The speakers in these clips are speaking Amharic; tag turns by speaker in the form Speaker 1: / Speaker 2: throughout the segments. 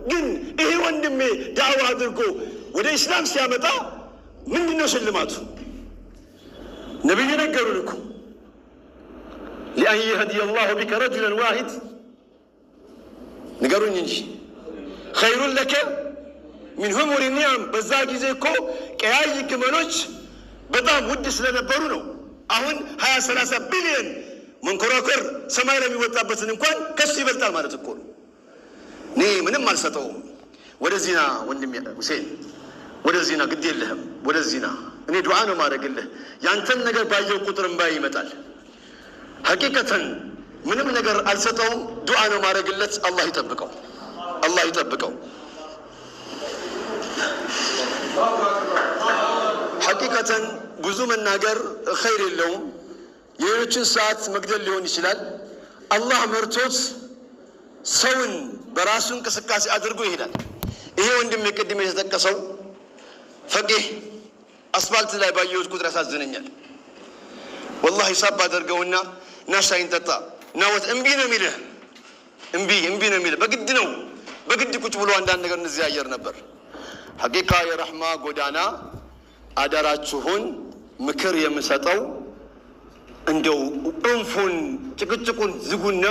Speaker 1: ግን ይሄ ወንድሜ ዳዕዋ አድርጎ ወደ ኢስላም ሲያመጣ ምንድነው ሽልማቱ? ነብዩ ነገሩን እኮ لأن يهدي الله بك رجلا واحد ነገሩኝ እንጂ خير لك من حمر النعم በዛ ጊዜ እኮ ቀያይ ግመሎች በጣም ውድ ስለነበሩ ነው። አሁን 20-30 ቢሊዮን መንኮራኩር ሰማይ ላይ የሚወጣበትን እንኳን ከሱ ይበልጣል ማለት እኮ ነው። እኔ ምንም አልሰጠውም። ወደዚህ ና ወንድሜ ሁሴን፣ ወደዚህ ና፣ ግድ የለህም ወደዚህ ና። እኔ ዱዓ ነው ማድረግልህ። ያንተን ነገር ባየው ቁጥር እንባይ ይመጣል። ሐቂቀተን ምንም ነገር አልሰጠውም። ዱዓ ነው ማድረግለት። አላህ ይጠብቀው፣ አላህ ይጠብቀው። ሐቂቀተን ብዙ መናገር ኸይር የለውም። የሌሎችን ሰዓት መግደል ሊሆን ይችላል። አላህ መርቶት ሰውን በራሱ እንቅስቃሴ አድርጎ ይሄዳል። ይሄ ወንድም የቅድም የተጠቀሰው ፈቂህ አስፋልት ላይ ባየሁት ቁጥር ያሳዝነኛል። ወላሂ ሳብ አደርገውና ና ሻይን ጠጣ ናወት እምቢ ነው የሚልህ፣ እምቢ ነው የሚልህ። በግድ ነው፣ በግድ ቁጭ ብሎ አንዳንድ ነገር እንዘያየር ነበር። ሐቂቃ የረሕማ ጎዳና አደራችሁን ምክር የምሰጠው እንደው እንፉን ጭቅጭቁን ዝጉና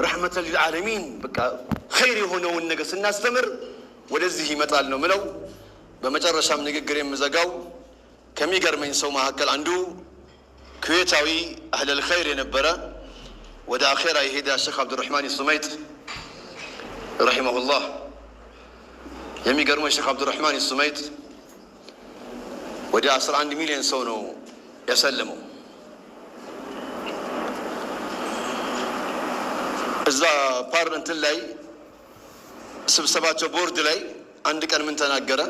Speaker 1: ረሕመተን ሊልዓለሚን በቃ ኸይር የሆነውን ነገር ስናስተምር ወደዚህ ይመጣል ነው ምለው። በመጨረሻም ንግግር የምዘጋው ከሚገርመኝ ሰው መካከል አንዱ ኩዌታዊ አህለል ኸይር የነበረ ወደ አኼራ የሄደ ሼክ አብዱራህማን ሱመይጥ ረሒመሁላህ። የሚገርመው ሼክ አብዱራህማን ሱመይጥ ወደ 11 ሚሊዮን ሰው ነው ያሰለመው። እዛ ፓርላመንት ላይ ስብሰባቸው ቦርድ ላይ አንድ ቀን ምን ተናገረ?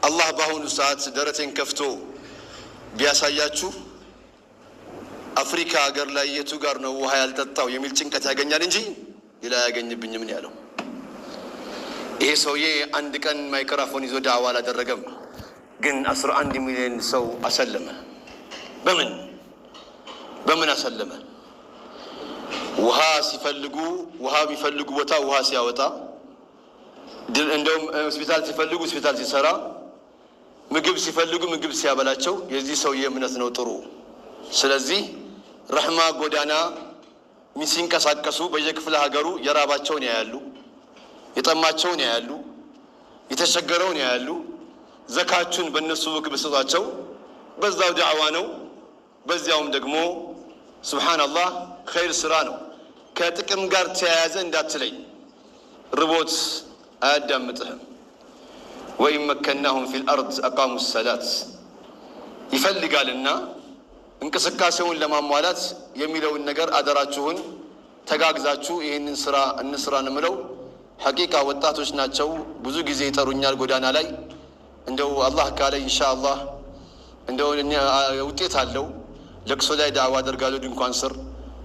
Speaker 1: አላህ በአሁኑ ሰዓት ደረቴን ከፍቶ ቢያሳያችሁ አፍሪካ ሀገር ላይ የቱ ጋር ነው ውሃ ያልጠጣው የሚል ጭንቀት ያገኛል እንጂ ሌላ አያገኝብኝም ነው ያለው። ይሄ ሰውዬ አንድ ቀን ማይክሮፎን ይዞ ዳዕዋ አላደረገም፣ ግን 11 ሚሊዮን ሰው አሰለመ። በምን አሰለመ? ውሃ ሲፈልጉ ውሃ የሚፈልጉ ቦታ ውሃ ሲያወጣ፣ እንደውም ሆስፒታል ሲፈልጉ ሆስፒታል ሲሰራ፣ ምግብ ሲፈልጉ ምግብ ሲያበላቸው የዚህ ሰውዬ እምነት ነው ጥሩ። ስለዚህ ረሕማ ጎዳና ሲንቀሳቀሱ በየክፍለ ሀገሩ የራባቸውን ያያሉ፣ የጠማቸውን ያያሉ፣ የተቸገረውን ያያሉ። ዘካቹን በእነሱ ምግብ ስጧቸው፣ በዛው ዳዕዋ ነው። በዚያውም ደግሞ ሱብሓነላህ ኸይር ስራ ነው። ከጥቅም ጋር ተያያዘ እንዳትለኝ፣ ርቦት አያዳምጥህም። ወኢን መከናሁም ፊል አርድ አቃሙ ሰላት ይፈልጋልና እንቅስቃሴውን ለማሟላት የሚለውን ነገር አደራችሁን ተጋግዛችሁ ይህንን ስራ እንስራን ምለው። ሐቂቃ ወጣቶች ናቸው፣ ብዙ ጊዜ ይጠሩኛል ጎዳና ላይ። እንደው አላህ ካለ ኢንሻአላህ እንደው ውጤት አለው። ለቅሶ ላይ ዳዕዋ አደርጋለሁ፣ ድንኳን ስር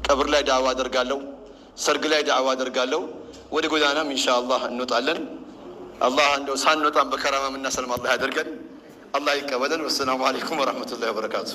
Speaker 1: ቀብር ላይ ዳዕዋ አደርጋለሁ፣ ሰርግ ላይ ዳዕዋ አደርጋለሁ። ወደ ጎዳናም ኢንሻአላህ እንወጣለን። አላህ እንደው ሳንወጣም በከራማ የምናሰልም አላህ ያደርገን፣ አላህ ይቀበለን። ወሰላሙ አለይኩም ወረሕመቱላሂ ወበረካቱ።